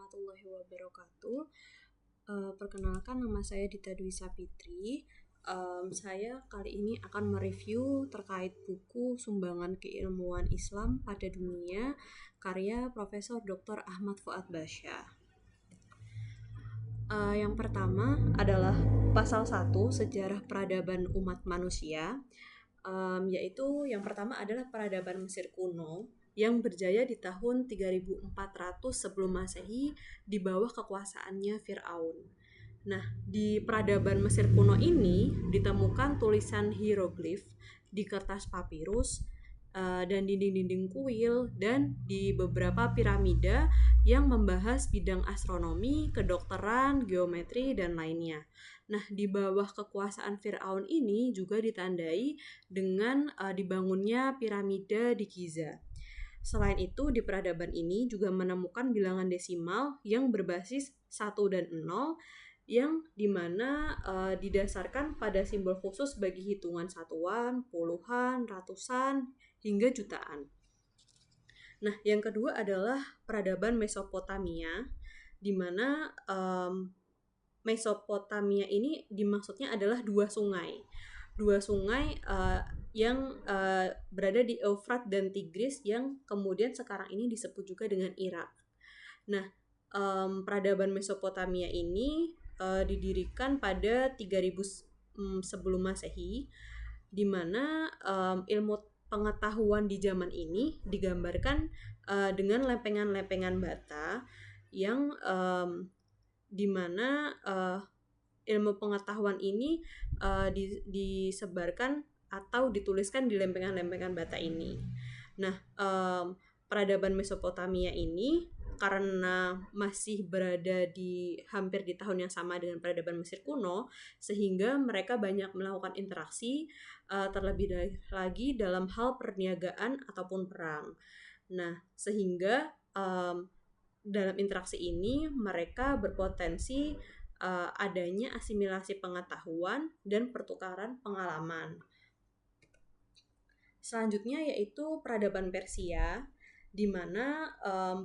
warahmatullahi wabarakatuh. Perkenalkan, nama saya Dita Dwi Sapitri. Saya kali ini akan mereview terkait buku Sumbangan Keilmuan Islam pada Dunia karya Profesor Dr. Ahmad Fuad Basya. Yang pertama adalah pasal 1 Sejarah Peradaban Umat Manusia, yaitu yang pertama adalah peradaban Mesir kuno yang berjaya di tahun 3400 sebelum Masehi di bawah kekuasaannya Fir'aun. Nah, di peradaban Mesir kuno ini ditemukan tulisan hieroglif di kertas papirus dan dinding-dinding kuil dan di beberapa piramida yang membahas bidang astronomi, kedokteran, geometri, dan lainnya. Nah, di bawah kekuasaan Fir'aun ini juga ditandai dengan dibangunnya piramida di Giza. Selain itu, di peradaban ini juga menemukan bilangan desimal yang berbasis 1 dan 0 yang dimana didasarkan pada simbol khusus bagi hitungan satuan, puluhan, ratusan, hingga jutaan. Nah, yang kedua adalah peradaban Mesopotamia, di mana Mesopotamia ini dimaksudnya adalah dua sungai yang berada di Eufrat dan Tigris yang kemudian sekarang ini disebut juga dengan Irak. Nah, peradaban Mesopotamia ini didirikan pada 3000 sebelum Masehi, di mana ilmu pengetahuan di zaman ini digambarkan dengan lempengan-lempengan bata yang di mana ilmu pengetahuan ini disebarkan atau dituliskan di lempengan-lempengan bata ini. Nah, peradaban Mesopotamia ini karena masih berada hampir di tahun yang sama dengan peradaban Mesir kuno, sehingga mereka banyak melakukan interaksi terlebih lagi dalam hal perniagaan ataupun perang. Nah, sehingga dalam interaksi ini mereka berpotensi adanya asimilasi pengetahuan dan pertukaran pengalaman. Selanjutnya yaitu peradaban Persia, di mana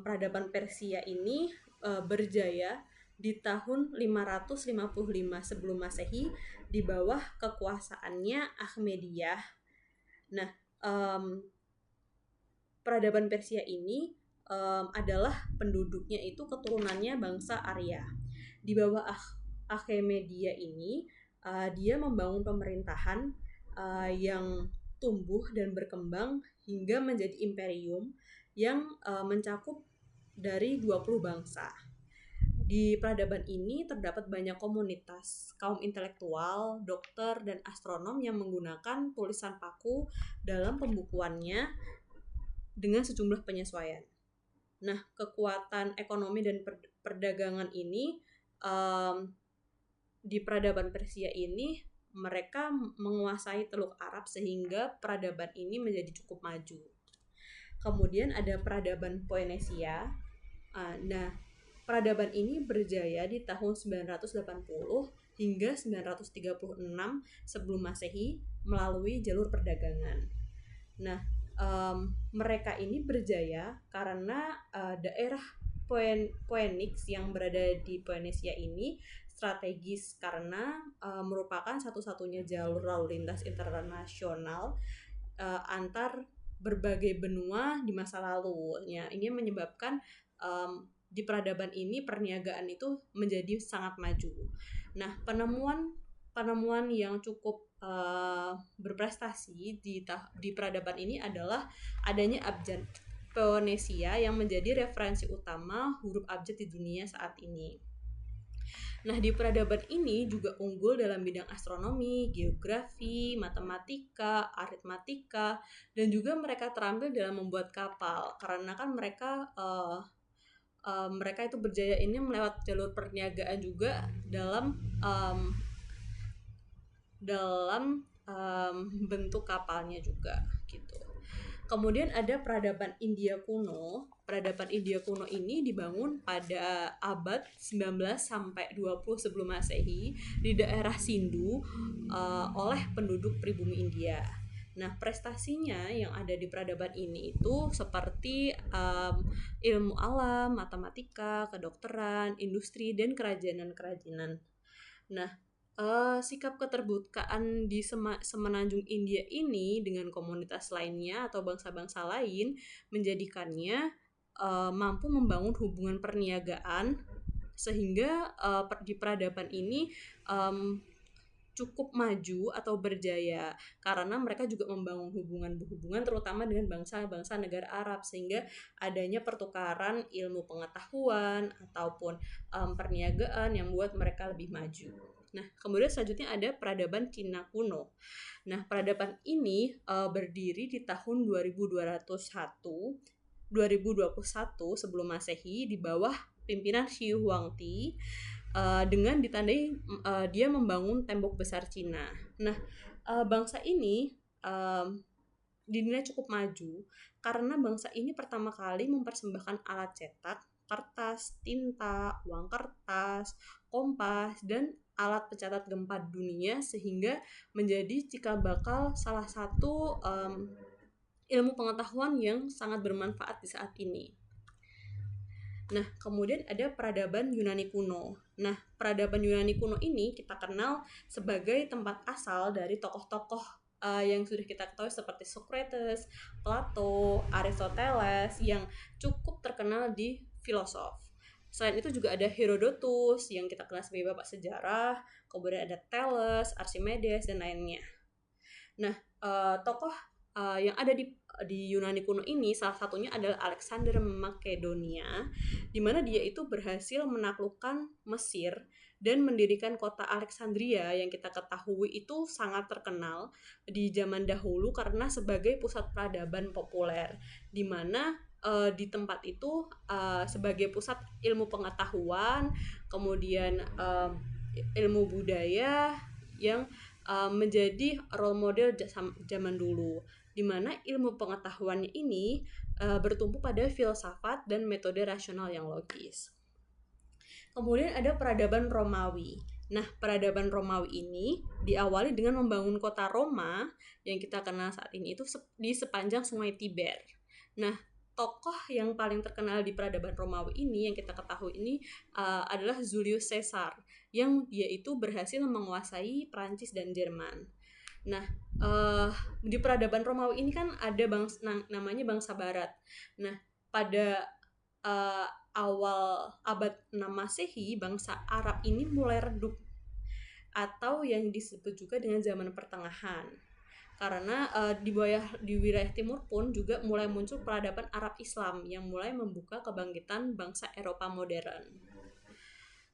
peradaban Persia ini berjaya di tahun 555 sebelum Masehi di bawah kekuasaannya Ahmadiyah. Nah, peradaban Persia ini adalah penduduknya itu keturunannya bangsa Arya. Di bawah Ahmadiyya ini dia membangun pemerintahan yang tumbuh dan berkembang hingga menjadi imperium yang mencakup dari 20 bangsa. Di peradaban ini terdapat banyak komunitas kaum intelektual, dokter, dan astronom yang menggunakan tulisan paku dalam pembukuannya dengan sejumlah penyesuaian. Nah, kekuatan ekonomi dan perdagangan ini di peradaban Persia ini mereka menguasai Teluk Arab sehingga peradaban ini menjadi cukup maju. Kemudian ada peradaban Poenesia. Nah, peradaban ini berjaya di tahun 980 hingga 936 sebelum Masehi melalui jalur perdagangan. Nah, mereka ini berjaya karena daerah Phoenix yang berada di Poenesia ini strategis karena merupakan satu-satunya jalur lalu lintas internasional antar berbagai benua di masa lalu. Ya, ini menyebabkan di peradaban ini perniagaan itu menjadi sangat maju. Nah, penemuan yang cukup berprestasi di peradaban ini adalah adanya abjad Phoenicia yang menjadi referensi utama huruf abjad di dunia saat ini. Nah, di peradaban ini juga unggul dalam bidang astronomi, geografi, matematika, aritmatika, dan juga mereka terampil dalam membuat kapal karena kan mereka itu berjaya ini melewat jalur perniagaan juga dalam bentuk kapalnya juga gitu. Kemudian ada peradaban India kuno. Peradaban India kuno ini dibangun pada abad 19 sampai 20 sebelum Masehi di daerah Sindhu oleh penduduk pribumi India. Nah, prestasinya yang ada di peradaban ini itu seperti ilmu alam, matematika, kedokteran, industri, dan kerajinan-kerajinan. Nah, sikap keterbukaan di semenanjung India ini dengan komunitas lainnya atau bangsa-bangsa lain menjadikannya mampu membangun hubungan perniagaan sehingga di peradaban ini cukup maju atau berjaya karena mereka juga membangun hubungan terutama dengan bangsa-bangsa negara Arab sehingga adanya pertukaran ilmu pengetahuan ataupun perniagaan yang membuat mereka lebih maju. Nah, kemudian selanjutnya ada peradaban Cina kuno. Nah, peradaban ini berdiri di tahun 2021 sebelum Masehi di bawah pimpinan Shi Huangdi dengan ditandai dia membangun tembok besar Cina. Nah, bangsa ini dinilai cukup maju karena bangsa ini pertama kali mempersembahkan alat cetak, kertas, tinta, uang kertas, kompas, dan alat pencatat gempa dunia sehingga menjadi cikal bakal salah satu ilmu pengetahuan yang sangat bermanfaat di saat ini. Nah, kemudian ada peradaban Yunani kuno. Nah, peradaban Yunani kuno ini kita kenal sebagai tempat asal dari tokoh-tokoh yang sudah kita ketahui seperti Socrates, Plato, Aristoteles yang cukup terkenal di filosof. Selain itu juga ada Herodotus yang kita kenal sebagai bapak sejarah, kemudian ada Thales, Archimedes, dan lainnya. Nah, tokoh yang ada di Yunani kuno ini salah satunya adalah Alexander Makedonia, di mana dia itu berhasil menaklukkan Mesir dan mendirikan kota Alexandria yang kita ketahui itu sangat terkenal di zaman dahulu karena sebagai pusat peradaban populer, di mana di tempat itu sebagai pusat ilmu pengetahuan, kemudian ilmu budaya yang menjadi role model zaman dulu, di mana ilmu pengetahuannya ini bertumpu pada filsafat dan metode rasional yang logis. Kemudian ada peradaban Romawi. Nah, peradaban Romawi ini diawali dengan membangun kota Roma yang kita kenal saat ini itu di sepanjang Sungai Tiber. Nah, tokoh yang paling terkenal di peradaban Romawi ini yang kita ketahui ini adalah Julius Caesar, yang dia itu berhasil menguasai Prancis dan Jerman. Nah, di peradaban Romawi ini kan ada namanya bangsa Barat. Nah, pada awal abad 6 Masehi, bangsa Arab ini mulai redup atau yang disebut juga dengan zaman pertengahan. Karena di wilayah timur pun juga mulai muncul peradaban Arab Islam yang mulai membuka kebangkitan bangsa Eropa modern.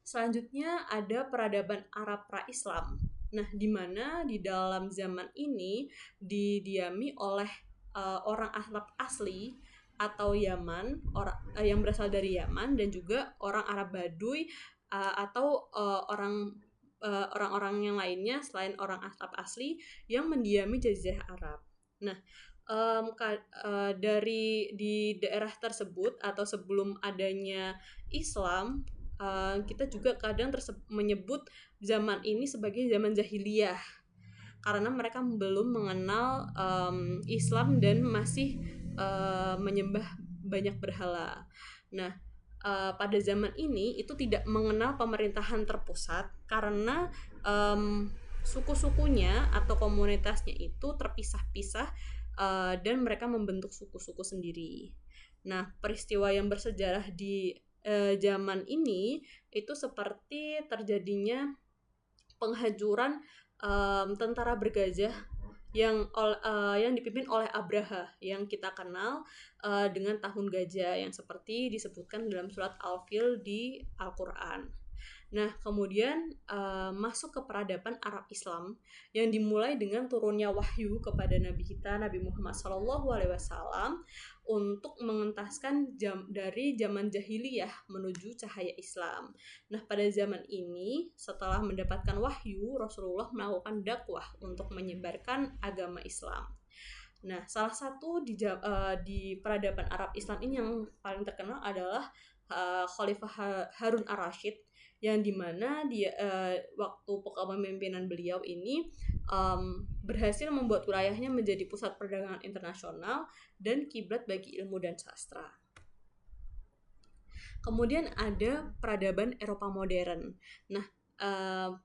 Selanjutnya ada peradaban Arab pra-Islam. Nah, di mana di dalam zaman ini didiami oleh orang Arab asli atau Yaman, yang berasal dari Yaman, dan juga orang Arab Baduy atau orang-orang yang lainnya selain orang Arab asli yang mendiami Jazirah Arab. Nah, di daerah tersebut atau sebelum adanya Islam, kita juga kadang menyebut zaman ini sebagai zaman jahiliyah karena mereka belum mengenal Islam dan masih menyembah banyak berhala. Nah, pada zaman ini itu tidak mengenal pemerintahan terpusat karena suku-sukunya atau komunitasnya itu terpisah-pisah dan mereka membentuk suku-suku sendiri. Nah, peristiwa yang bersejarah di zaman ini itu seperti terjadinya penghancuran tentara bergajah yang dipimpin oleh Abraha yang kita kenal dengan tahun gajah yang seperti disebutkan dalam surat Al-Fil di Al-Quran. Nah, kemudian masuk ke peradaban Arab Islam yang dimulai dengan turunnya wahyu kepada Nabi kita, Nabi Muhammad SAW, untuk mengentaskan dari zaman jahiliyah menuju cahaya Islam. Nah, pada zaman ini, setelah mendapatkan wahyu, Rasulullah melakukan dakwah untuk menyebarkan agama Islam. Nah, salah satu di peradaban Arab Islam ini yang paling terkenal adalah Khalifah Harun ar-Rasyid, yang dimana dia waktu kepemimpinan beliau ini berhasil membuat wilayahnya menjadi pusat perdagangan internasional dan kiblat bagi ilmu dan sastra. Kemudian ada peradaban Eropa modern. Nah,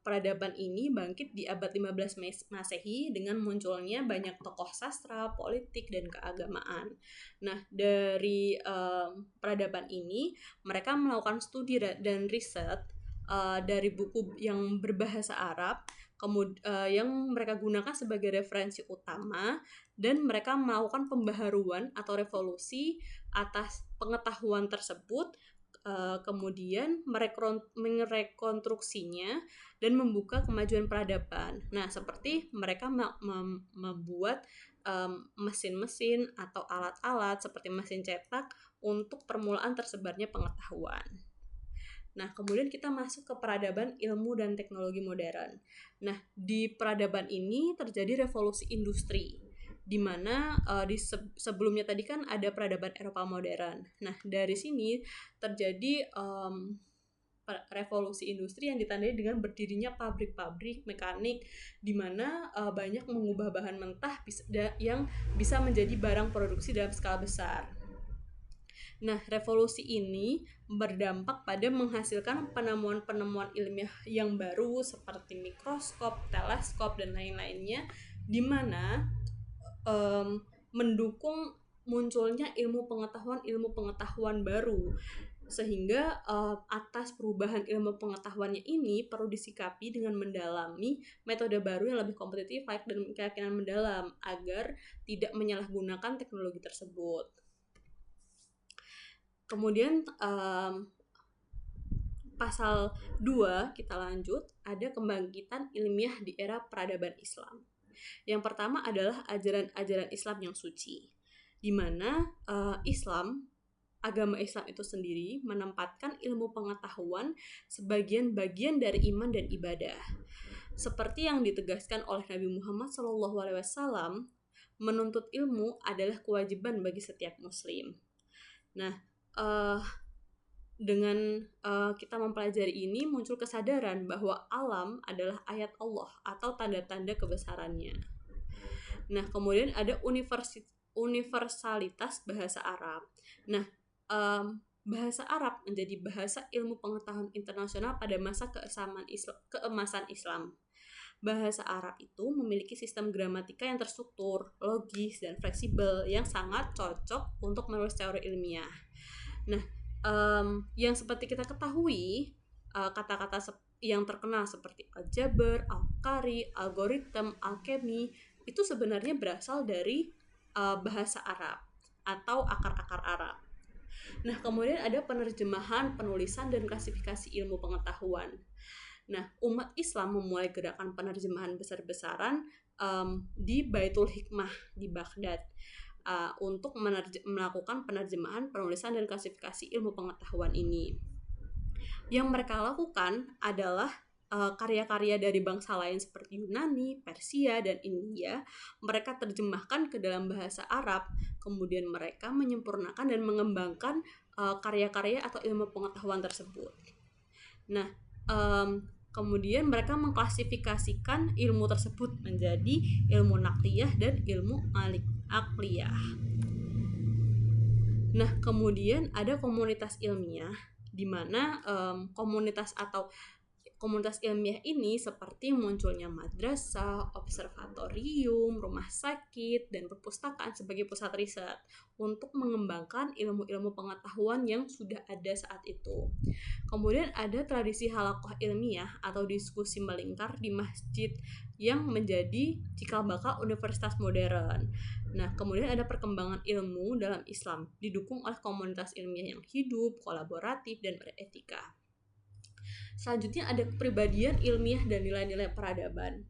peradaban ini bangkit di abad 15 Masehi dengan munculnya banyak tokoh sastra, politik, dan keagamaan. Nah, dari peradaban ini mereka melakukan studi dan riset dari buku yang berbahasa Arab, yang mereka gunakan sebagai referensi utama, dan mereka melakukan pembaharuan atau revolusi atas pengetahuan tersebut, kemudian merekonstruksinya dan membuka kemajuan peradaban. Nah, seperti mereka membuat mesin-mesin atau alat-alat seperti mesin cetak untuk permulaan tersebarnya pengetahuan. Nah, kemudian kita masuk ke peradaban ilmu dan teknologi modern. Nah, di peradaban ini terjadi revolusi industri, di mana sebelumnya tadi kan ada peradaban Eropa modern. Nah, dari sini terjadi revolusi industri yang ditandai dengan berdirinya pabrik-pabrik mekanik, di mana banyak mengubah bahan mentah yang bisa menjadi barang produksi dalam skala besar. Nah, revolusi ini berdampak pada menghasilkan penemuan-penemuan ilmiah yang baru seperti mikroskop, teleskop, dan lain-lainnya, di mana mendukung munculnya ilmu pengetahuan baru, sehingga atas perubahan ilmu pengetahuannya ini perlu disikapi dengan mendalami metode baru yang lebih kompetitif dan keyakinan mendalam agar tidak menyalahgunakan teknologi tersebut. Kemudian pasal 2 kita lanjut, ada kebangkitan ilmiah di era peradaban Islam. Yang pertama adalah ajaran-ajaran Islam yang suci, di mana agama Islam itu sendiri menempatkan ilmu pengetahuan sebagian bagian dari iman dan ibadah. Seperti yang ditegaskan oleh Nabi Muhammad SAW, menuntut ilmu adalah kewajiban bagi setiap muslim. Nah, dengan kita mempelajari ini muncul kesadaran bahwa alam adalah ayat Allah atau tanda-tanda kebesarannya. Nah, kemudian ada universalitas bahasa Arab. Nah, bahasa Arab menjadi bahasa ilmu pengetahuan internasional pada masa keemasan Islam. Bahasa Arab itu memiliki sistem gramatika yang terstruktur, logis, dan fleksibel yang sangat cocok untuk menulis teori ilmiah. Nah, yang seperti kita ketahui, kata-kata yang terkenal seperti aljabar, al-qari, algoritma, alkemi itu sebenarnya berasal dari bahasa Arab atau akar-akar Arab. Nah, kemudian ada penerjemahan, penulisan, dan klasifikasi ilmu pengetahuan. Nah, umat Islam memulai gerakan penerjemahan besar-besaran di Baitul Hikmah di Baghdad untuk melakukan penerjemahan, penulisan, dan klasifikasi ilmu pengetahuan ini. Yang mereka lakukan adalah karya-karya dari bangsa lain seperti Yunani, Persia, dan India. Mereka terjemahkan ke dalam bahasa Arab, kemudian mereka menyempurnakan dan mengembangkan karya-karya atau ilmu pengetahuan tersebut. Nah, kemudian mereka mengklasifikasikan ilmu tersebut menjadi ilmu nakliyah dan ilmu akliyah. Nah, kemudian ada komunitas ilmiah, di mana komunitas ilmiah ini seperti munculnya madrasah, observatorium, rumah sakit, dan perpustakaan sebagai pusat riset untuk mengembangkan ilmu-ilmu pengetahuan yang sudah ada saat itu. Kemudian ada tradisi halakoh ilmiah atau diskusi melingkar di masjid yang menjadi cikal bakal universitas modern. Nah, kemudian ada perkembangan ilmu dalam Islam didukung oleh komunitas ilmiah yang hidup, kolaboratif, dan beretika. Selanjutnya ada kepribadian ilmiah dan nilai-nilai peradaban.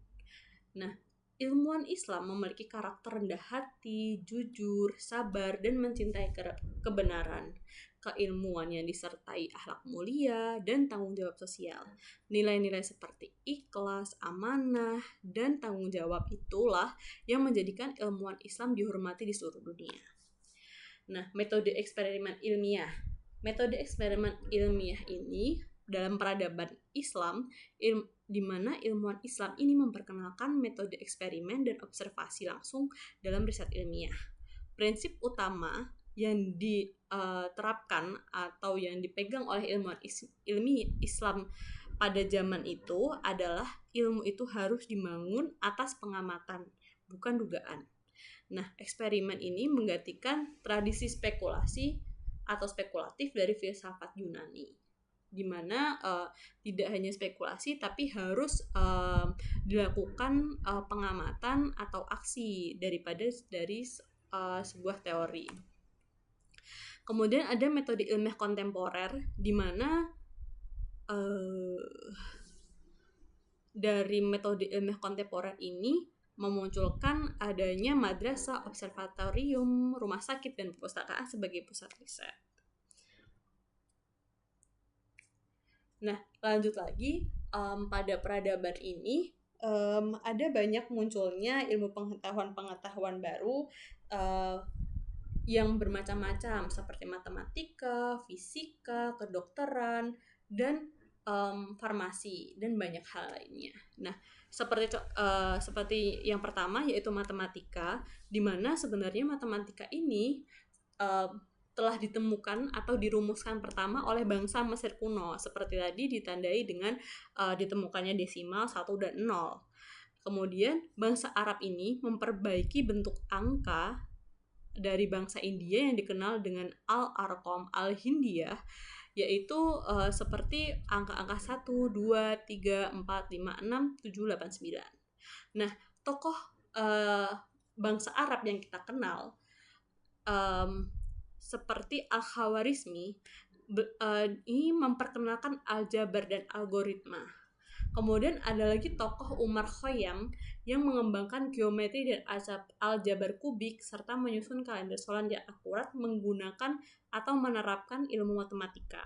Nah, ilmuwan Islam memiliki karakter rendah hati, jujur, sabar, dan mencintai kebenaran. Keilmuan yang disertai akhlak mulia dan tanggung jawab sosial. Nilai-nilai seperti ikhlas, amanah, dan tanggung jawab itulah yang menjadikan ilmuwan Islam dihormati di seluruh dunia. Nah, metode eksperimen ilmiah. Metode eksperimen ilmiah ini dalam peradaban Islam, di mana ilmuwan Islam ini memperkenalkan metode eksperimen dan observasi langsung dalam riset ilmiah. Prinsip utama yang diterapkan atau yang dipegang oleh ilmuwan Islam pada zaman itu adalah ilmu itu harus dibangun atas pengamatan, bukan dugaan. Nah, eksperimen ini menggantikan tradisi spekulasi atau spekulatif dari filsafat Yunani, di mana tidak hanya spekulasi tapi harus dilakukan pengamatan atau aksi dari sebuah teori. Kemudian ada metode ilmiah kontemporer, di mana dari metode ilmiah kontemporer ini memunculkan adanya madrasah, observatorium, rumah sakit, dan perpustakaan sebagai pusat riset. Nah, lanjut lagi, pada peradaban ini ada banyak munculnya ilmu pengetahuan baru yang bermacam-macam, seperti matematika, fisika, kedokteran, dan farmasi, dan banyak hal lainnya. Nah, seperti yang pertama yaitu matematika, di mana sebenarnya matematika ini telah ditemukan atau dirumuskan pertama oleh bangsa Mesir kuno, seperti tadi ditandai dengan ditemukannya desimal 1 dan 0. Kemudian bangsa Arab ini memperbaiki bentuk angka dari bangsa India yang dikenal dengan Al-Arqam Al-Hindiyah, yaitu seperti angka-angka 1, 2, 3, 4, 5, 6, 7, 8, 9. Nah, tokoh bangsa Arab yang kita kenal seperti Al-Khawarizmi ini memperkenalkan aljabar dan algoritma. Kemudian ada lagi tokoh Umar Khayyam yang mengembangkan geometri dan aljabar kubik serta menyusun kalender solar yang akurat menggunakan atau menerapkan ilmu matematika.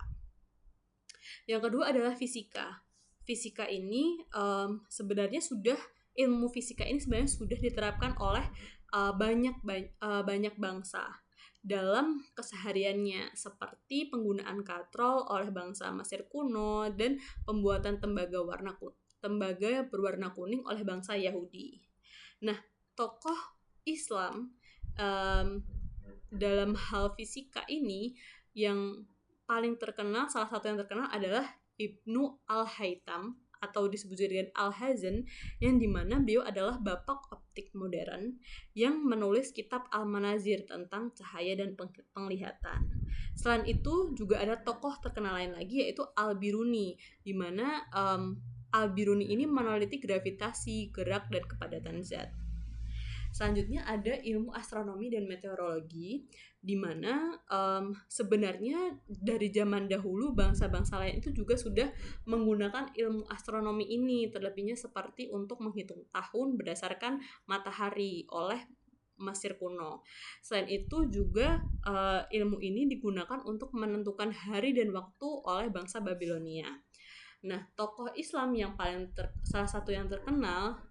Yang kedua adalah fisika. Fisika ini sebenarnya ilmu fisika ini sebenarnya sudah diterapkan oleh banyak bangsa dalam kesehariannya, seperti penggunaan katrol oleh bangsa Mesir kuno dan pembuatan tembaga berwarna kuning oleh bangsa Yahudi. Nah, tokoh Islam dalam hal fisika ini yang salah satu yang terkenal adalah Ibnu Al-Haytham atau disebut dengan Al-Hazan, yang dimana beliau adalah bapak optik modern yang menulis kitab Al-Manazir tentang cahaya dan penglihatan. Selain itu juga ada tokoh terkenal lain lagi yaitu Al-Biruni, di mana Al-Biruni ini meneliti gravitasi, gerak, dan kepadatan zat. Selanjutnya ada ilmu astronomi dan meteorologi, di mana sebenarnya dari zaman dahulu bangsa-bangsa lain itu juga sudah menggunakan ilmu astronomi ini, terlebihnya seperti untuk menghitung tahun berdasarkan matahari oleh Mesir kuno. Selain itu juga ilmu ini digunakan untuk menentukan hari dan waktu oleh bangsa Babilonia. Nah, tokoh Islam yang salah satu yang terkenal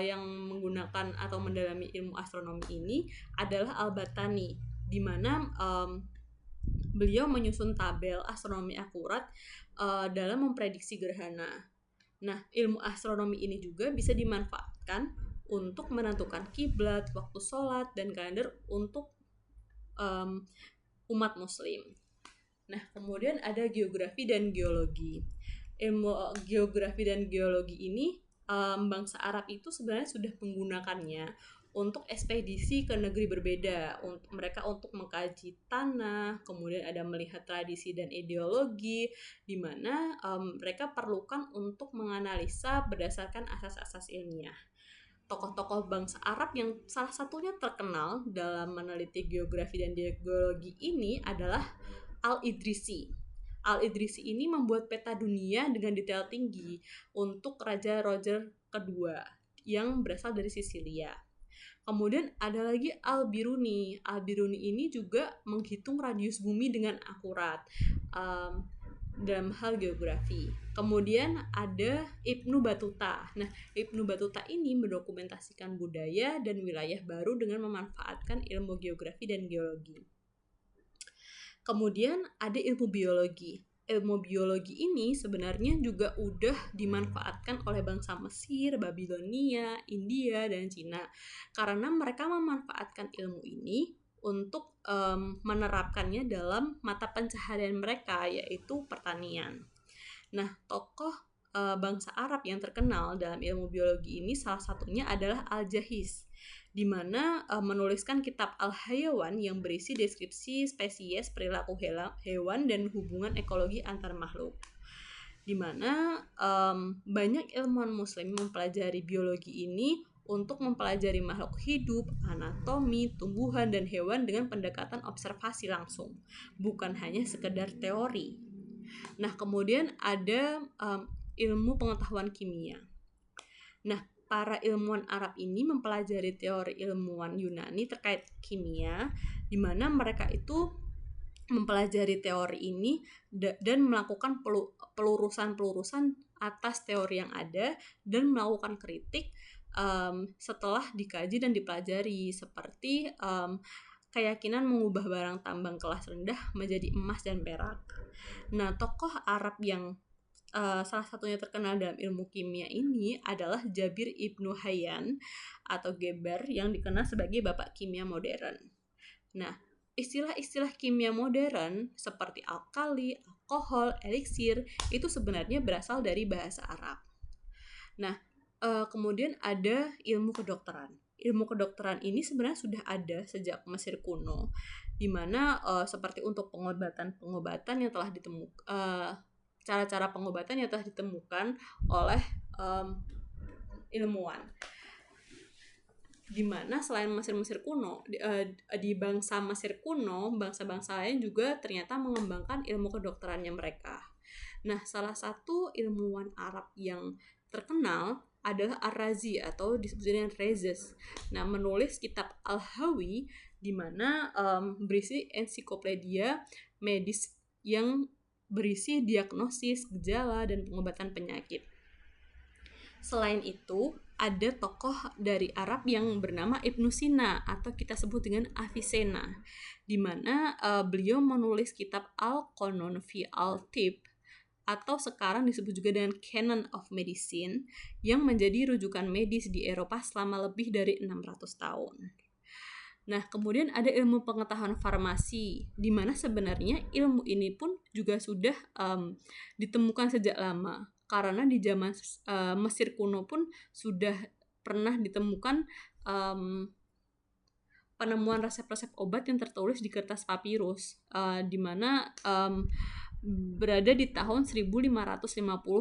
yang menggunakan atau mendalami ilmu astronomi ini adalah Al-Battani, di mana beliau menyusun tabel astronomi akurat dalam memprediksi gerhana. Nah, ilmu astronomi ini juga bisa dimanfaatkan untuk menentukan kiblat, waktu sholat, dan kalender untuk umat muslim. Nah, kemudian ada geografi dan geologi. Ilmu geografi dan geologi ini bangsa Arab itu sebenarnya sudah menggunakannya untuk ekspedisi ke negeri berbeda, mereka untuk mengkaji tanah, kemudian ada melihat tradisi dan ideologi, di mana mereka perlukan untuk menganalisa berdasarkan asas-asas ilmiah. Tokoh-tokoh bangsa Arab yang salah satunya terkenal dalam meneliti geografi dan geologi ini adalah Al-Idrisi. Al-Idrisi ini membuat peta dunia dengan detail tinggi untuk Raja Roger II yang berasal dari Sisilia. Kemudian ada lagi Al-Biruni. Al-Biruni ini juga menghitung radius bumi dengan akurat dalam hal geografi. Kemudian ada Ibnu Battuta. Nah, Ibnu Battuta ini mendokumentasikan budaya dan wilayah baru dengan memanfaatkan ilmu geografi dan geologi. Kemudian ada ilmu biologi. Ilmu biologi ini sebenarnya juga udah dimanfaatkan oleh bangsa Mesir, Babilonia, India, dan Cina. Karena mereka memanfaatkan ilmu ini untuk menerapkannya dalam mata pencaharian mereka, yaitu pertanian. Nah, tokoh bangsa Arab yang terkenal dalam ilmu biologi ini salah satunya adalah Al-Jahiz, di mana menuliskan kitab Al-Hayawan yang berisi deskripsi spesies, perilaku hewan, dan hubungan ekologi antar makhluk. Di mana banyak ilmuwan muslim mempelajari biologi ini untuk mempelajari makhluk hidup, anatomi, tumbuhan, dan hewan dengan pendekatan observasi langsung, bukan hanya sekedar teori. Nah, kemudian ada ilmu pengetahuan kimia. Nah, para ilmuwan Arab ini mempelajari teori ilmuwan Yunani terkait kimia, di mana mereka itu mempelajari teori ini dan melakukan pelurusan atas teori yang ada dan melakukan kritik setelah dikaji dan dipelajari, seperti keyakinan mengubah barang tambang kelas rendah menjadi emas dan perak. Nah, tokoh Arab yang salah satunya terkenal dalam ilmu kimia ini adalah Jabir ibnu Hayyan atau Geber, yang dikenal sebagai bapak kimia modern. Nah, istilah-istilah kimia modern seperti alkali, alkohol, eliksir itu sebenarnya berasal dari bahasa Arab. Nah, kemudian ada ilmu kedokteran. Ilmu kedokteran ini sebenarnya sudah ada sejak Mesir kuno, di mana seperti untuk pengobatan yang telah ditemukan, cara-cara pengobatan yang telah ditemukan oleh ilmuwan. Di mana selain Mesir kuno, di bangsa Mesir kuno, bangsa-bangsa lain juga ternyata mengembangkan ilmu kedokterannya mereka. Nah, salah satu ilmuwan Arab yang terkenal adalah Ar-Razi atau disebut dengan Rhazes. Nah, menulis kitab Al-Hawi di mana berisi ensiklopedia medis yang berisi diagnosis, gejala, dan pengobatan penyakit. Selain itu, ada tokoh dari Arab yang bernama Ibnu Sina atau kita sebut dengan Avicenna, di mana beliau menulis kitab Al-Qanun fi Al-Tib atau sekarang disebut juga dengan Canon of Medicine, yang menjadi rujukan medis di Eropa selama lebih dari 600 tahun. Nah, kemudian ada ilmu pengetahuan farmasi, di mana sebenarnya ilmu ini pun juga sudah ditemukan sejak lama. Karena di zaman Mesir kuno pun sudah pernah ditemukan penemuan resep-resep obat yang tertulis di kertas papirus, di mana berada di tahun 1550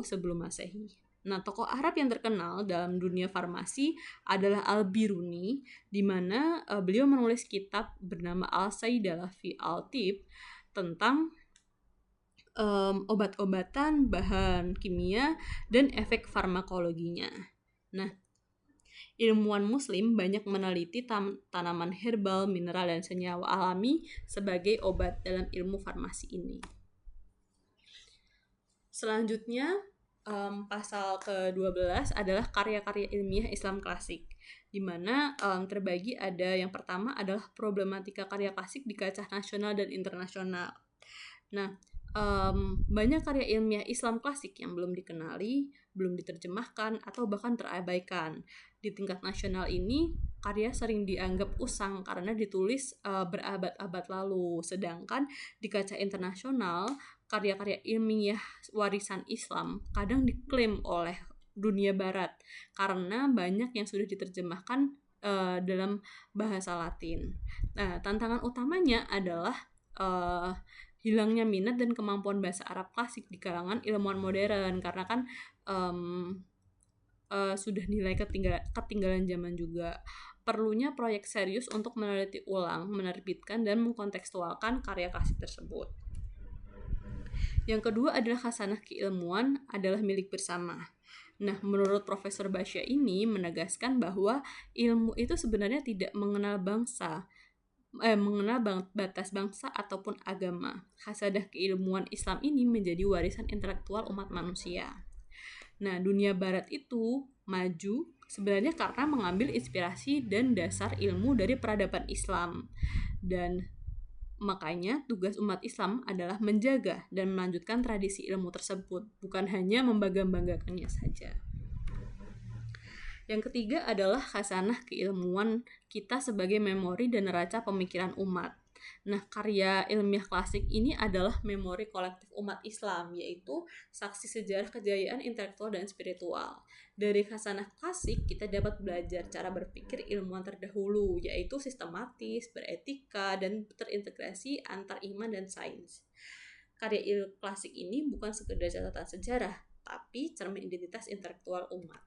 sebelum Masehi. Nah, tokoh Arab yang terkenal dalam dunia farmasi adalah Al-Biruni, di mana beliau menulis kitab bernama Al-Saidalah fi Al-Tib tentang obat-obatan, bahan kimia, dan efek farmakologinya. Nah, ilmuwan muslim banyak meneliti tanaman herbal, mineral, dan senyawa alami sebagai obat dalam ilmu farmasi ini. Selanjutnya, pasal ke-12 adalah karya-karya ilmiah Islam klasik, di mana terbagi ada yang pertama adalah problematika karya klasik di kancah nasional dan internasional. Nah, banyak karya ilmiah Islam klasik yang belum dikenali, belum diterjemahkan, atau bahkan terabaikan. Di tingkat nasional ini, karya sering dianggap usang karena ditulis berabad-abad lalu, sedangkan di kancah internasional, karya-karya ilmiah warisan Islam kadang diklaim oleh dunia barat karena banyak yang sudah diterjemahkan dalam bahasa Latin. Nah, tantangan utamanya adalah hilangnya minat dan kemampuan bahasa Arab klasik di kalangan ilmuwan modern, karena kan sudah nilai ketinggalan zaman juga. Perlunya proyek serius untuk meneliti ulang, menerbitkan, dan mengkontekstualkan karya klasik tersebut. Yang kedua adalah khasanah keilmuan adalah milik bersama. Nah, menurut Profesor Basya ini menegaskan bahwa ilmu itu sebenarnya tidak mengenal batas bangsa ataupun agama. Khasanah keilmuan Islam ini menjadi warisan intelektual umat manusia. Nah, dunia barat itu maju sebenarnya karena mengambil inspirasi dan dasar ilmu dari peradaban Islam, dan Makanya tugas umat Islam adalah menjaga dan melanjutkan tradisi ilmu tersebut, bukan hanya membangga-banggakannya saja. Yang ketiga adalah khasanah keilmuan kita sebagai memori dan neraca pemikiran umat. Nah, karya ilmiah klasik ini adalah memori kolektif umat Islam, yaitu saksi sejarah kejayaan intelektual dan spiritual. Dari khasanah klasik, kita dapat belajar cara berpikir ilmuwan terdahulu, yaitu sistematis, beretika, dan terintegrasi antar iman dan sains. Karya klasik ini bukan sekedar catatan sejarah, tapi cermin identitas intelektual umat.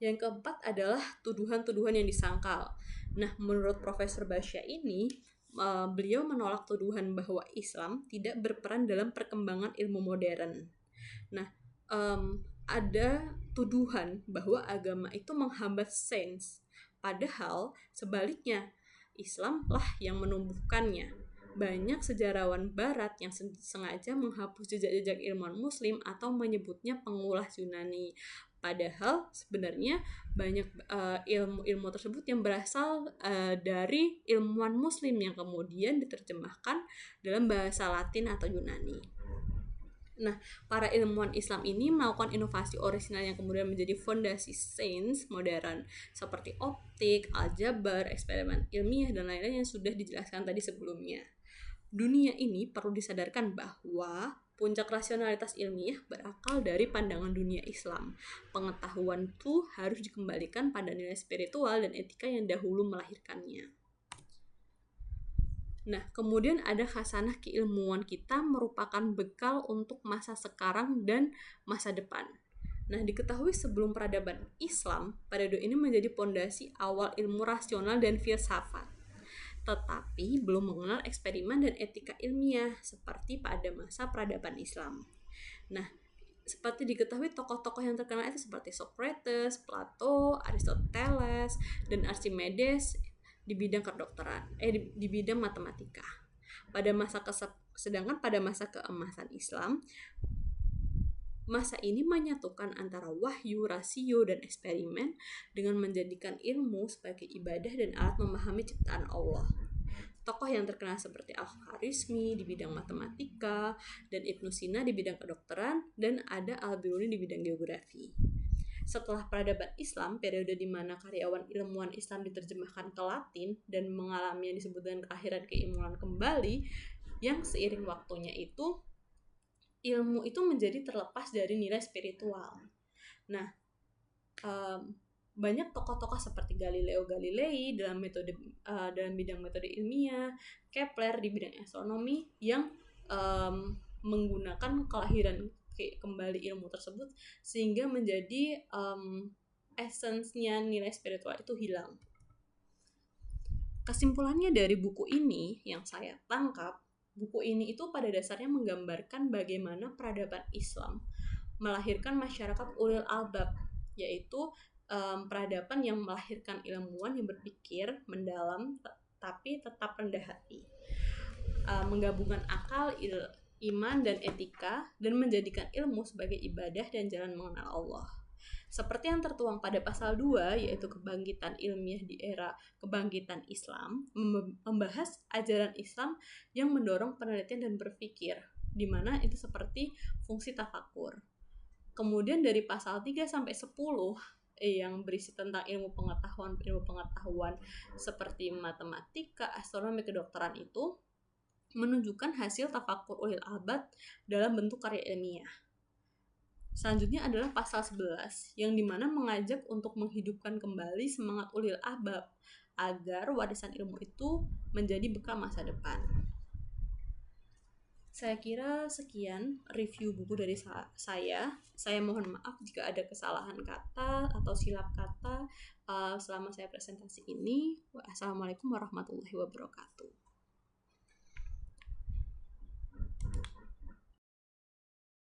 Yang keempat adalah tuduhan-tuduhan yang disangkal. Nah, menurut Profesor Basya ini, beliau menolak tuduhan bahwa Islam tidak berperan dalam perkembangan ilmu modern. Nah, ada tuduhan bahwa agama itu menghambat sains, padahal sebaliknya Islamlah yang menumbuhkannya. Banyak sejarawan barat yang sengaja menghapus jejak-jejak ilmuwan muslim atau menyebutnya pengulas Yunani. Padahal sebenarnya banyak ilmu-ilmu tersebut yang berasal dari ilmuwan muslim yang kemudian diterjemahkan dalam bahasa Latin atau Yunani. Nah, para ilmuwan Islam ini melakukan inovasi orisinal yang kemudian menjadi fondasi sains modern seperti optik, aljabar, eksperimen ilmiah, dan lain-lain yang sudah dijelaskan tadi sebelumnya. Dunia ini perlu disadarkan bahwa puncak rasionalitas ilmiah berakal dari pandangan dunia Islam. Pengetahuan itu harus dikembalikan pada nilai spiritual dan etika yang dahulu melahirkannya. Nah, kemudian ada khasanah keilmuan kita merupakan bekal untuk masa sekarang dan masa depan. Nah, diketahui sebelum peradaban Islam, periode ini menjadi pondasi awal ilmu rasional dan filsafat. Tetapi belum mengenal eksperimen dan etika ilmiah seperti pada masa peradaban Islam. Nah, seperti diketahui tokoh-tokoh yang terkenal itu seperti Socrates, Plato, Aristoteles, dan Archimedes di bidang kedokteran, di bidang matematika. Sedangkan pada masa keemasan Islam, masa ini menyatukan antara wahyu, rasio, dan eksperimen dengan menjadikan ilmu sebagai ibadah dan alat memahami ciptaan Allah. Tokoh yang terkenal seperti Al-Khawarizmi di bidang matematika, dan Ibnu Sina di bidang kedokteran, dan ada Al-Biruni di bidang geografi. Setelah peradaban Islam, periode di mana karyawan ilmuwan Islam diterjemahkan ke Latin dan mengalami yang disebut dengan kelahiran keilmuan kembali, yang seiring waktunya itu ilmu itu menjadi terlepas dari nilai spiritual. Nah, banyak tokoh-tokoh seperti Galileo Galilei dalam bidang metode ilmiah, Kepler di bidang astronomi yang menggunakan kelahiran kembali ilmu tersebut sehingga menjadi esensnya nilai spiritual itu hilang. Kesimpulannya dari buku ini yang saya tangkap, buku ini itu pada dasarnya menggambarkan bagaimana peradaban Islam melahirkan masyarakat ulil albab, yaitu peradaban yang melahirkan ilmuwan yang berpikir mendalam tapi tetap rendah hati, menggabungkan akal, iman, dan etika, dan menjadikan ilmu sebagai ibadah dan jalan mengenal Allah. Seperti yang tertuang pada pasal 2, yaitu kebangkitan ilmiah di era kebangkitan Islam, membahas ajaran Islam yang mendorong penelitian dan berpikir, di mana itu seperti fungsi tafakur. Kemudian dari pasal 3-10 yang berisi tentang ilmu pengetahuan seperti matematika, astronomi, kedokteran itu menunjukkan hasil tafakur ulil albab dalam bentuk karya ilmiah. Selanjutnya adalah pasal 11 yang dimana mengajak untuk menghidupkan kembali semangat ulil albab agar warisan ilmu itu menjadi bekal masa depan. Saya kira sekian review buku dari saya. Saya mohon maaf jika ada kesalahan kata atau silap kata selama saya presentasi ini. Wassalamualaikum warahmatullahi wabarakatuh.